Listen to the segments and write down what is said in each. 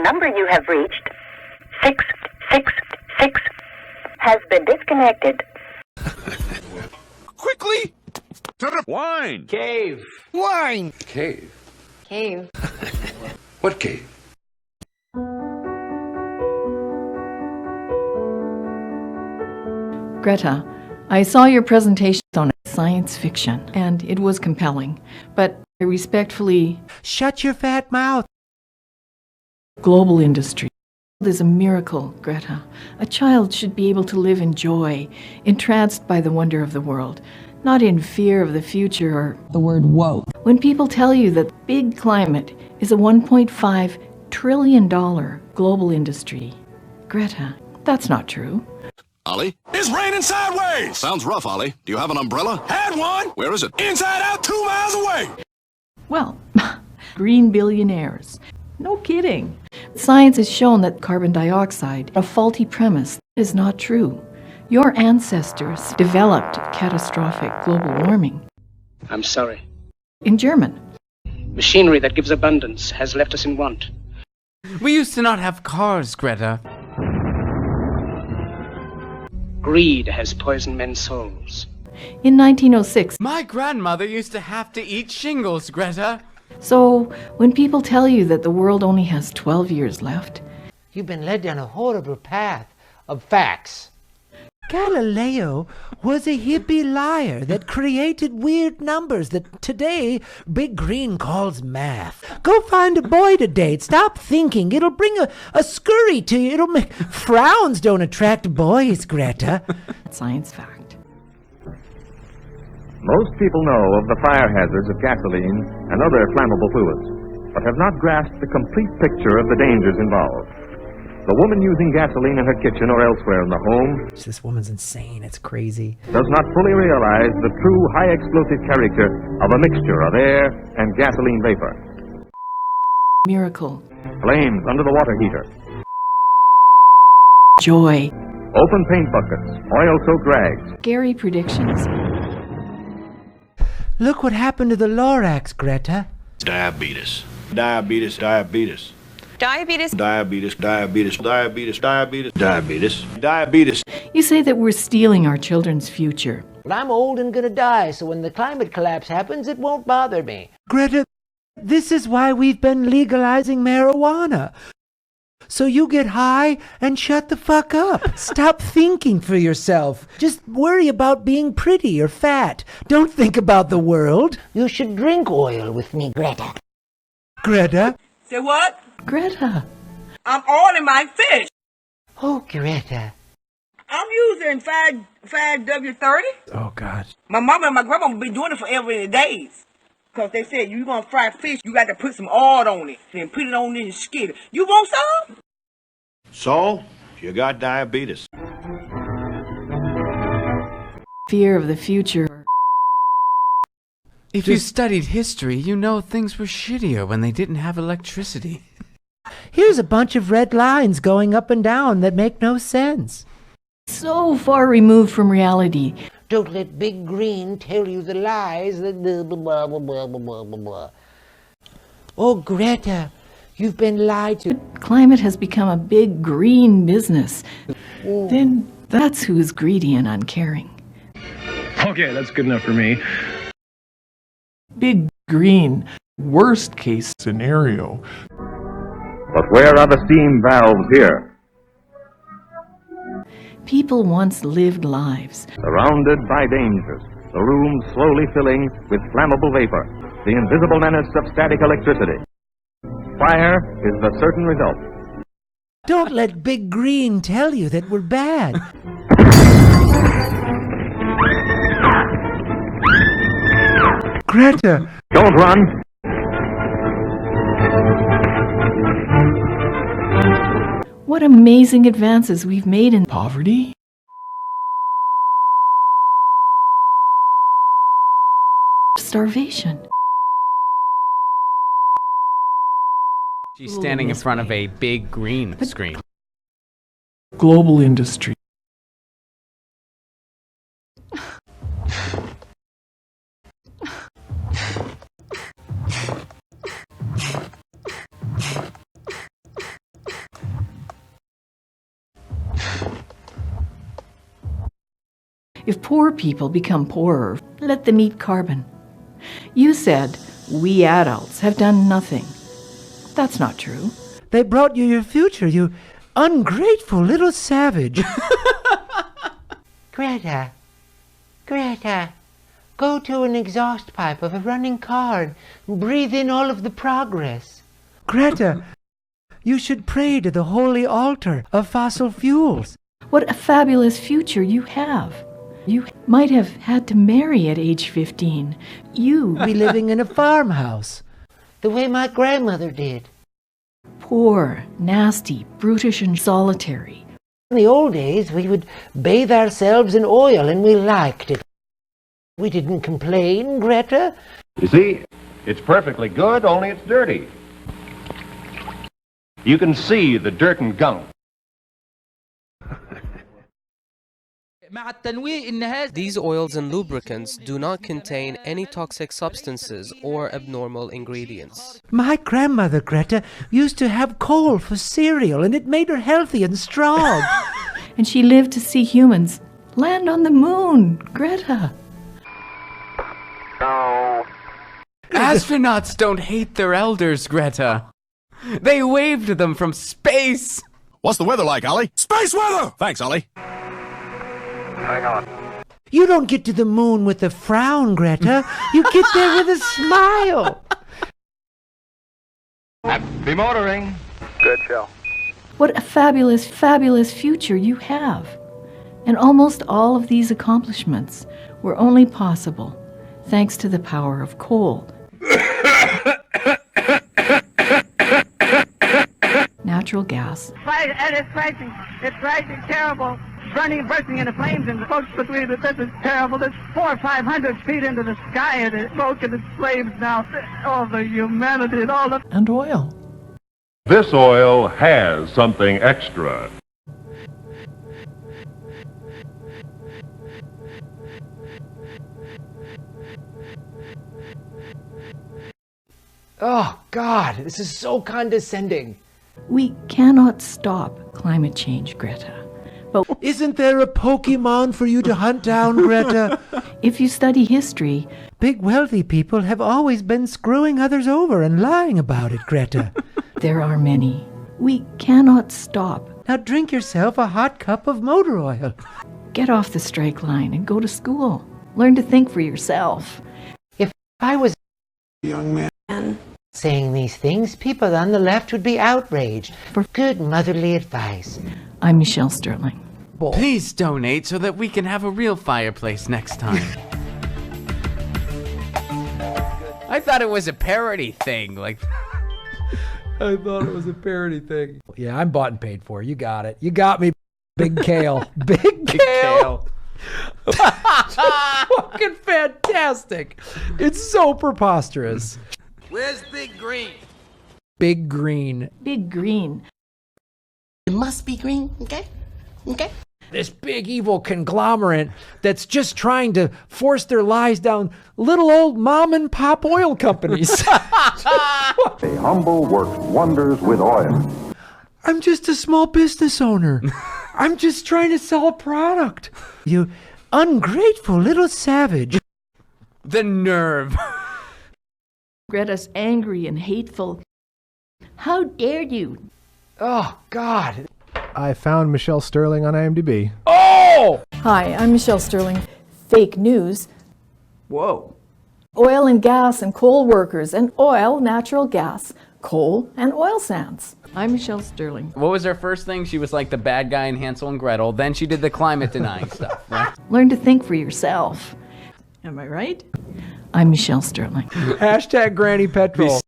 number you have reached, 666, has been disconnected. Quickly! To the wine! Cave. Wine! Cave? Cave. What cave? Greta, I saw your presentation on science fiction, and it was compelling, but I respectfully... Shut your fat mouth! Global industry is a miracle, Greta. A child should be able to live in joy, entranced by the wonder of the world, not in fear of the future or the word woke. When people tell you that big climate is a $1.5 trillion global industry, Greta, that's not true. Ollie? It's raining sideways! Sounds rough, Ollie. Do you have an umbrella? Had one! Where is it? Inside out, 2 miles away! Well, green billionaires. No kidding. Science has shown that carbon dioxide, a faulty premise, is not true. Your ancestors developed catastrophic global warming. I'm sorry. In German. Machinery that gives abundance has left us in want. We used to not have cars, Greta. Greed has poisoned men's souls. In 1906. My grandmother used to have to eat shingles, Greta. So, when people tell you that the world only has 12 years left, you've been led down a horrible path of facts. Galileo was a hippie liar that created weird numbers that today Big Green calls math. Go find a boy to date. Stop thinking. It'll bring a scurry to you. It'll make... Frowns don't attract boys, Greta. Science fact. Most people know of the fire hazards of gasoline and other flammable fluids, but have not grasped the complete picture of the dangers involved. The woman using gasoline in her kitchen or elsewhere in the home, this woman's insane. It's crazy. does not fully realize the true high explosive character of a mixture of air and gasoline vapor. Miracle. Flames under the water heater. Joy. Open paint buckets. Oil-soaked rags. Scary predictions. Look what happened to the Lorax, Greta. Diabetes. Diabetes, diabetes. Diabetes. Diabetes, diabetes, diabetes, diabetes, diabetes, diabetes. You say that we're stealing our children's future. But I'm old and gonna die, so when the climate collapse happens, it won't bother me. Greta, this is why we've been legalizing marijuana. So you get high and shut the fuck up. Stop thinking for yourself. Just worry about being pretty or fat. Don't think about the world. You should drink oil with me, Greta. Greta? Say what? Greta. I'm oiling my fish. Oh, Greta. I'm using 5W30. Oh, God. My mama and my grandma been doing it for every days. Because they said, you gonna fry fish, you got to put some oil on it. Then put it on and skid it. You want some? So, you got diabetes. Fear of the future. If you studied history, you know things were shittier when they didn't have electricity. Here's a bunch of red lines going up and down that make no sense. So far removed from reality. Don't let Big Green tell you the lies. Blah, blah, blah, blah, blah, blah, blah. Oh, Greta, you've been lied to. Climate has become a big green business. Then that's who's greedy and uncaring. Okay, that's good enough for me. Big green, worst case scenario. But where are the steam valves here? People once lived lives. Surrounded by dangers, the rooms slowly filling with flammable vapor, the invisible menace of static electricity. Fire is the certain result. Don't let Big Green tell you that we're bad. Greta! Don't run! What amazing advances we've made in Poverty? starvation. She's standing in front of a big green screen. Global industry. If poor people become poorer, let them eat carbon. You said we adults have done nothing. That's not true. They brought you your future, you ungrateful little savage. Greta, Greta, go to an exhaust pipe of a running car and breathe in all of the progress. Greta, you should pray to the holy altar of fossil fuels. What a fabulous future you have. You might have had to marry at age 15. You be living in a farmhouse. The way my grandmother did. Poor, nasty, brutish, and solitary. In the old days, we would bathe ourselves in oil, and we liked it. We didn't complain, Greta. You see, it's perfectly good, only it's dirty. You can see the dirt and gunk. These oils and lubricants do not contain any toxic substances or abnormal ingredients. My grandmother, Greta, used to have coal for cereal, and it made her healthy and strong. And she lived to see humans land on the moon, Greta. Astronauts don't hate their elders, Greta. They waved to them from space. What's the weather like, Ollie? Space weather! Thanks, Ollie. Hang on. You don't get to the moon with a frown, Greta. You get there with a smile. Happy motoring. Good show. What a fabulous, fabulous future you have. And almost all of these accomplishments were only possible thanks to the power of coal. Natural gas. And it's rising. It's rising terrible. Burning, bursting into flames, and the folks between it. This is terrible. It's 400 or 500 feet into the sky, and it's smoke and it's flames now. All the humanity and all the... And oil. This oil has something extra. Oh, God, this is so condescending. We cannot stop climate change, Greta. But isn't there a Pokemon for you to hunt down, Greta? If you study history, big wealthy people have always been screwing others over and lying about it, Greta. There are many. We cannot stop. Now drink yourself a hot cup of motor oil. Get off the strike line and go to school. Learn to think for yourself. If I was a young man saying these things, people on the left would be outraged. For good motherly advice. I'm Michelle Sterling. Please donate so that we can have a real fireplace next time. I thought it was a parody thing. I thought it was a parody thing. Yeah, I'm bought and paid for. You got it. You got me, Big Kale. Big Kale. Fucking fantastic. It's so preposterous. Where's Big Green? Big Green. Big Green. It must be green, okay? Okay? This big evil conglomerate that's just trying to force their lies down little old mom and pop oil companies. A humble works wonders with oil. I'm just a small business owner. I'm just trying to sell a product. You ungrateful little savage. The nerve. Greta's angry and hateful. How dare you? Oh, God. I found Michelle Sterling on IMDb. Oh! Hi, I'm Michelle Sterling. Fake news. Whoa. Oil and gas and coal workers and oil, natural gas, coal and oil sands. I'm Michelle Sterling. What was her first thing? She was like the bad guy in Hansel and Gretel. Then she did the climate denying stuff, right? Learn to think for yourself. Am I right? I'm Michelle Sterling. Hashtag Granny Petrol.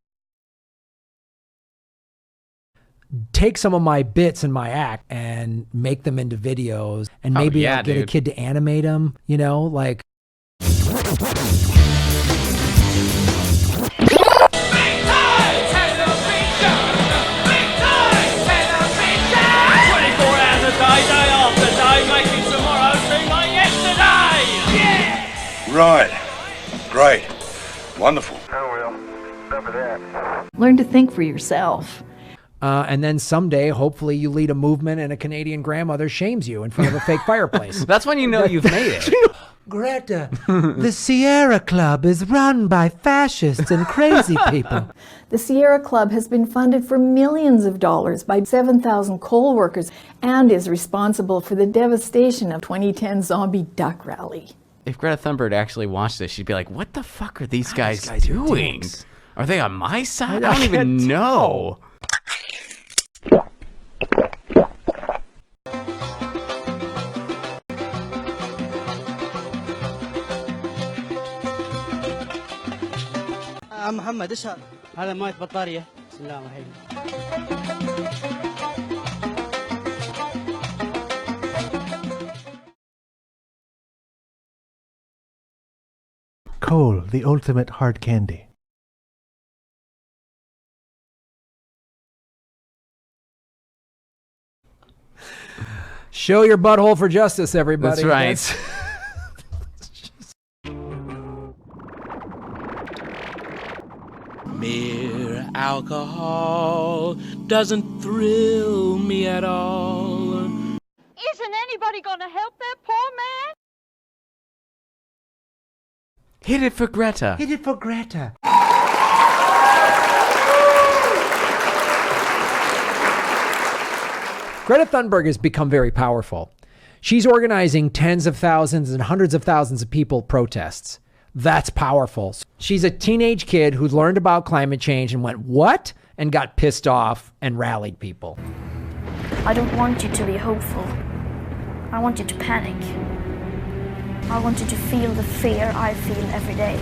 Take some of my bits in my act and make them into videos, and maybe I'll get a kid to animate them, you know, like. Right. Great. Wonderful. Learn to think for yourself. And then someday, hopefully, you lead a movement and a Canadian grandmother shames you in front of a fake fireplace. That's when you know you've made it. Greta, the Sierra Club is run by fascists and crazy people. The Sierra Club has been funded for millions of dollars by 7,000 coal workers and is responsible for the devastation of 2010 zombie duck rally. If Greta Thunberg actually watched this, she'd be like, what the fuck are these guys doing? Are they on my side? I don't even know. محمد اشهر هذا مويه بطاريه بسم الله الرحمن الرحيم. Coal, the ultimate hard candy. Show your butthole for justice, everybody. That's right. Mere alcohol doesn't thrill me at all. Isn't anybody gonna help that poor man? Hit it for Greta. Hit it for Greta. Greta Thunberg has become very powerful. She's organizing tens of thousands and hundreds of thousands of people protests. That's powerful. She's a teenage kid who learned about climate change and went, what? And got pissed off and rallied people. I don't want you to be hopeful. I want you to panic. I want you to feel the fear I feel every day.